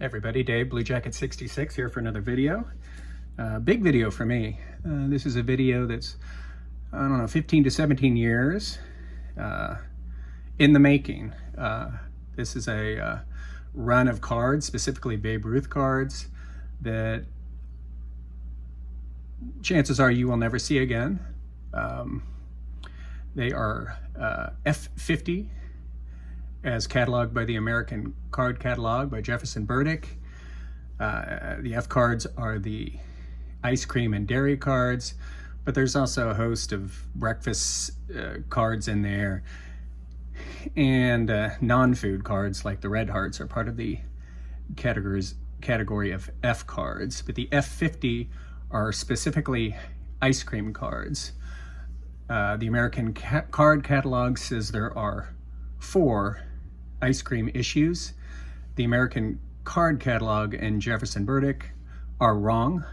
Everybody, Dave, Blue Jacket 66 here for another video. Big video for me. This is a video that's, I don't know, 15 to 17 years in the making. This is a run of cards, specifically Babe Ruth cards, that chances are you will never see again. They are F50, as cataloged by the American Card Catalog by Jefferson Burdick. The F cards are the ice cream and dairy cards, but there's also a host of breakfast cards in there, and non-food cards like the red hearts are part of the category of F cards. But the F50 are specifically ice cream cards. The American Card Catalog says there are 4 ice cream issues. The American Card Catalog and Jefferson Burdick are wrong.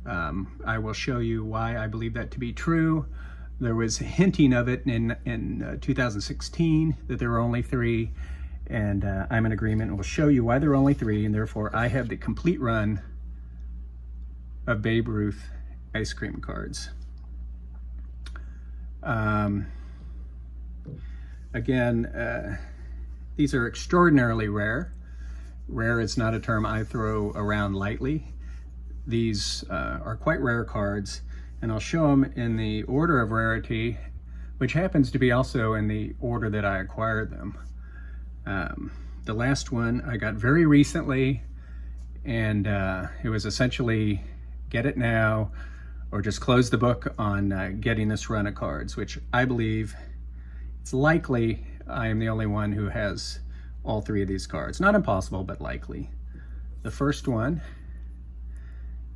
I will show you why I believe that to be true. There was hinting of it in 2016 that there were only 3, and I'm in agreement and will show you why there are only 3, and therefore I have the complete run of Babe Ruth ice cream cards. Again, these are extraordinarily rare. Rare is not a term I throw around lightly. These are quite rare cards, and I'll show them in the order of rarity, which happens to be also in the order that I acquired them. The last one I got very recently, and it was essentially get it now or just close the book on getting this run of cards, which I believe it's likely I am the only one who has all 3 of these cards. Not impossible, but likely. The first one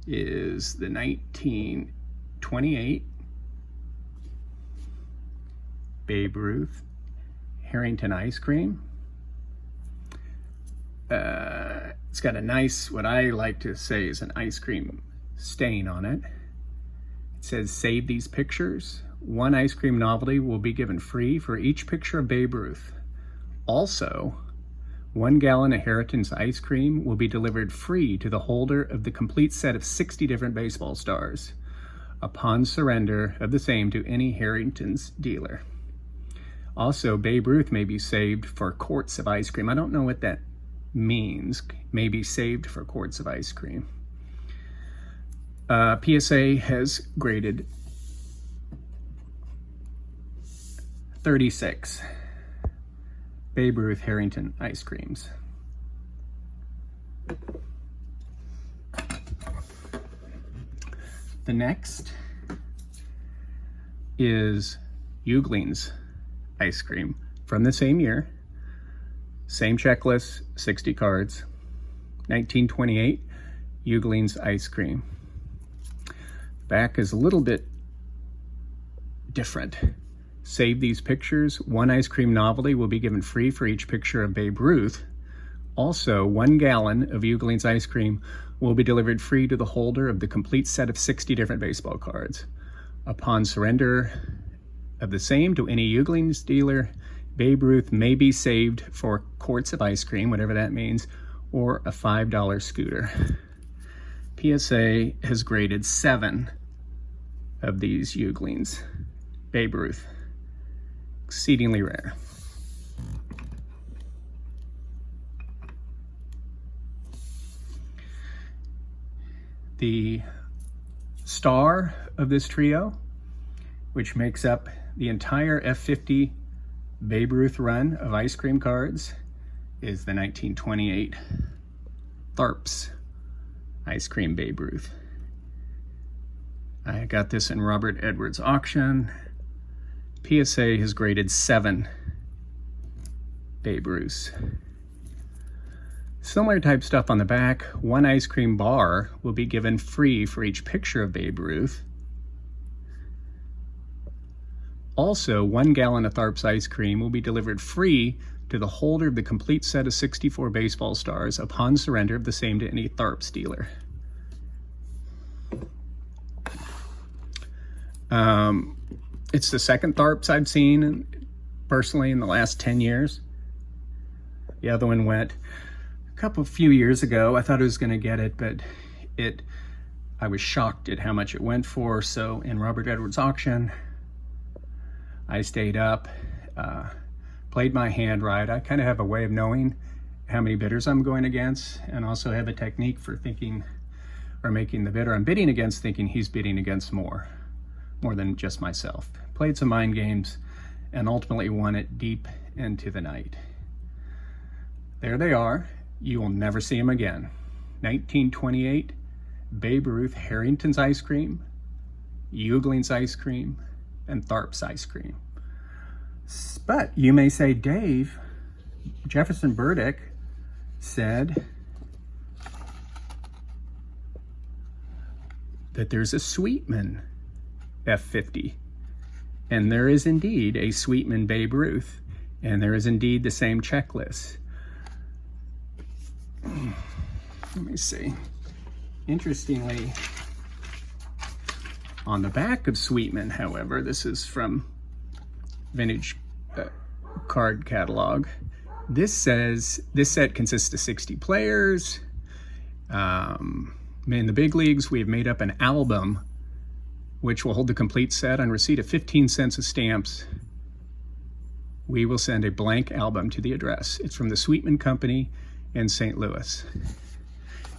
is the 1928 Babe Ruth Harrington ice cream. It's got a nice, what I like to say is an ice cream stain on it. It says, "Save these pictures. 1 ice cream novelty will be given free for each picture of Babe Ruth. Also, 1 gallon of Harrington's ice cream will be delivered free to the holder of the complete set of 60 different baseball stars upon surrender of the same to any Harrington's dealer. Also, Babe Ruth may be saved for quarts of ice cream." I don't know what that means, may be saved for quarts of ice cream. PSA has graded 36 Babe Ruth Harrington ice creams. The next is Eugling's ice cream from the same year, same checklist, 60 cards, 1928 Eugling's ice cream. Back is a little bit different. Save these pictures. 1 ice cream novelty will be given free for each picture of Babe Ruth. Also, 1 gallon of Eugling's ice cream will be delivered free to the holder of the complete set of 60 different baseball cards. Upon surrender of the same to any Eugling's dealer, Babe Ruth may be saved for quarts of ice cream, whatever that means, or a $5 scooter. PSA has graded 7 of these Eugling's Babe Ruth. Exceedingly rare. The star of this trio, which makes up the entire F50 Babe Ruth run of ice cream cards, is the 1928 Tharps ice cream Babe Ruth. I got this in Robert Edwards auction. PSA has graded 7 Babe Ruths. Similar type stuff on the back. 1 ice cream bar will be given free for each picture of Babe Ruth. Also, 1 gallon of Tharps ice cream will be delivered free to the holder of the complete set of 64 baseball stars upon surrender of the same to any Tharps dealer. It's the second Tharps I've seen personally in the last 10 years. The other one went few years ago. I thought I was going to get it, but I was shocked at how much it went for. So in Robert Edwards auction, I stayed up, played my hand right. I kind of have a way of knowing how many bidders I'm going against, and also have a technique for thinking or making the bidder I'm bidding against thinking he's bidding against more than just myself. Played some mind games and ultimately won it deep into the night. There they are. You will never see them again. 1928, Babe Ruth Harrington's ice cream, Eugling's ice cream, and Tharp's ice cream. But you may say, Dave, Jefferson Burdick said that there's a Sweetman F50. And there is indeed a Sweetman Babe Ruth. And there is indeed the same checklist. Let me see. Interestingly, on the back of Sweetman, however, this is from Vintage Card Catalog. This says this set consists of 60 players. In the big leagues, we have made up an album which will hold the complete set. On receipt of 15 cents of stamps, we will send a blank album to the address. It's from the Sweetman Company in St. Louis.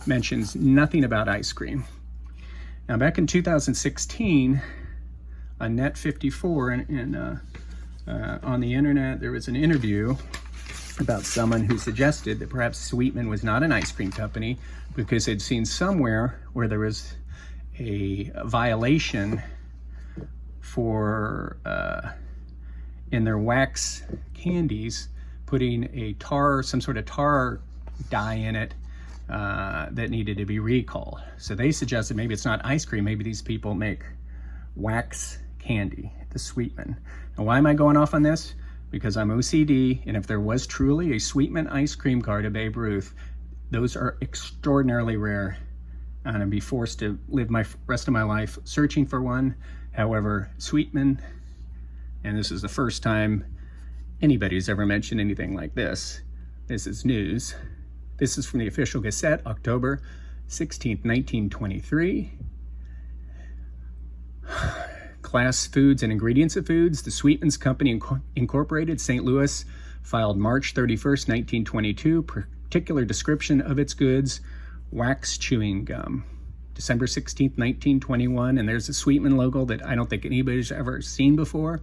Mentions nothing about ice cream. Now, back in 2016, on Net 54 on the internet, there was an interview about someone who suggested that perhaps Sweetman was not an ice cream company because they'd seen somewhere where there was a violation for, in their wax candies, putting a some sort of tar dye in it that needed to be recalled. So they suggested maybe it's not ice cream, maybe these people make wax candy, the Sweetman. Now, why am I going off on this? Because I'm OCD, and if there was truly a Sweetman ice cream card of Babe Ruth, those are extraordinarily rare, and I'd be forced to live my rest of my life searching for one. However, Sweetman, and this is the first time anybody's ever mentioned anything like this. This is news. This is from the Official Gazette, October 16th, 1923. Class Foods and Ingredients of Foods, the Sweetman's Company Incorporated, St. Louis, filed March 31st, 1922, particular description of its goods, wax chewing gum. December 16th, 1921, and there's a Sweetman logo that I don't think anybody's ever seen before.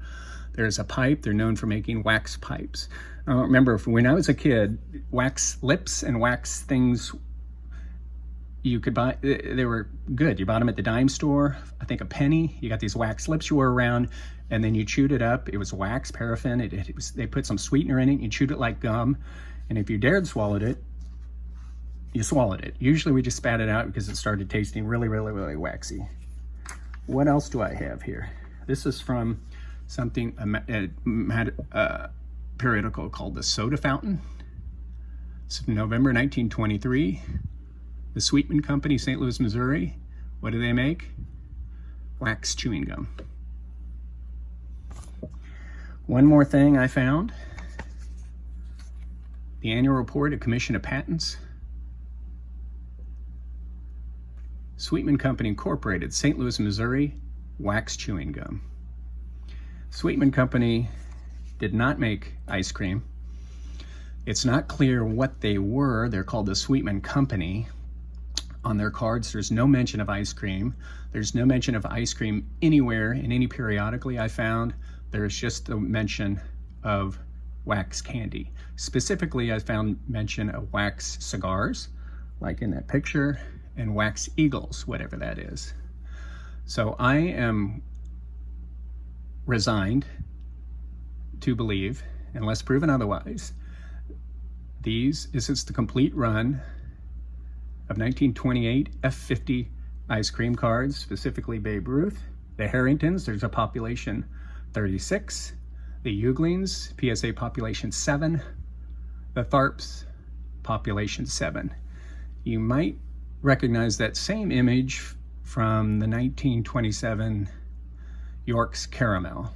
There's a pipe. They're known for making wax pipes. I don't remember, when I was a kid, wax lips and wax things you could buy, they were good. You bought them at the dime store, I think a penny. You got these wax lips you wore around, and then you chewed it up. It was wax, paraffin. They put some sweetener in it. You chewed it like gum, and if you dared swallow it, you swallowed it. Usually we just spat it out because it started tasting really, really, really waxy. What else do I have here? This is from something, a periodical called the Soda Fountain. It's November 1923. The Sweetman Company, St. Louis, Missouri. What do they make? Wax chewing gum. One more thing I found. The annual report of Commission of Patents. Sweetman Company Incorporated, St. Louis, Missouri. Wax chewing gum. Sweetman Company did not make ice cream. It's not clear what they were. They're called the Sweetman Company. On their cards, there's no mention of ice cream. There's no mention of ice cream anywhere in any periodically I found. There's just the mention of wax candy. Specifically, I found mention of wax cigars, like in that picture, and wax eagles, whatever that is. So I am resigned to believe, unless proven otherwise, this is the complete run of 1928 F50 ice cream cards, specifically Babe Ruth. The Harringtons, there's a population 36. The Euglings, PSA population 7. The Tharps, population 7. You might recognize that same image from the 1927 York's Caramel.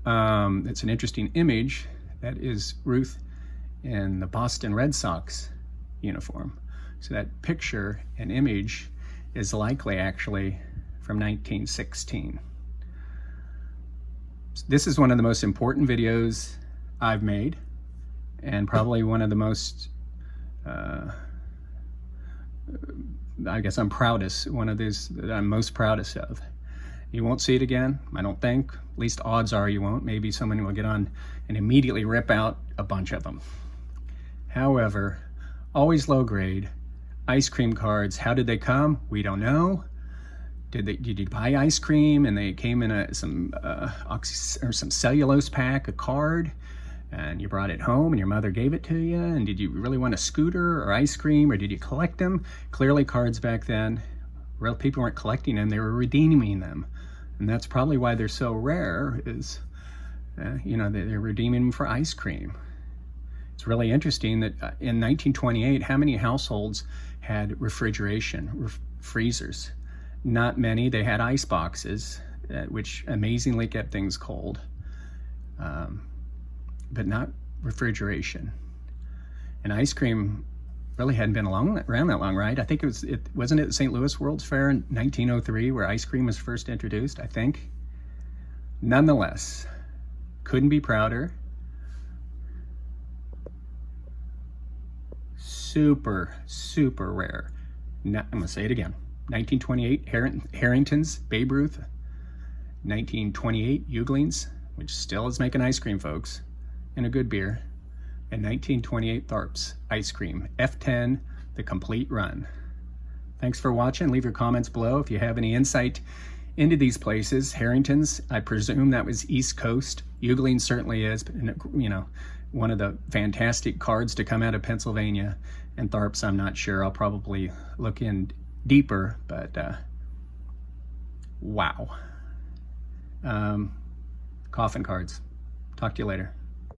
It's an interesting image. That is Ruth in the Boston Red Sox uniform. So that picture and image is likely actually from 1916. This is one of the most important videos I've made, and probably one of the most, I guess I'm proudest, one of these that I'm most proudest of. You won't see it again, I don't think. At least odds are you won't. Maybe someone will get on and immediately rip out a bunch of them. However, always low grade. Ice cream cards, how did they come? We don't know. Did you buy ice cream and they came in some cellulose pack, a card, and you brought it home and your mother gave it to you? And did you really want a scooter or ice cream, or did you collect them? Clearly cards back then, real people weren't collecting them, they were redeeming them. And that's probably why they're so rare, is they're redeeming them for ice cream. It's really interesting that in 1928, how many households had refrigeration, freezers? Not many. They had ice boxes, which amazingly kept things cold, but not refrigeration. And ice cream really hadn't been around that long, right? I think wasn't it the St. Louis World's Fair in 1903 where ice cream was first introduced, I think? Nonetheless, couldn't be prouder. Super, super rare. I'm gonna say it again. 1928 Harrington's, Babe Ruth. 1928 Euglings, which still is making ice cream, folks, and a good beer. And 1928 Tharp's ice cream, F10, the complete run. Thanks for watching. Leave your comments below if you have any insight into these places. Harrington's, I presume that was East Coast. Euglings certainly is, but one of the fantastic cards to come out of Pennsylvania. And Tharp's, I'm not sure. I'll probably look in deeper, but wow. Coffin cards. Talk to you later.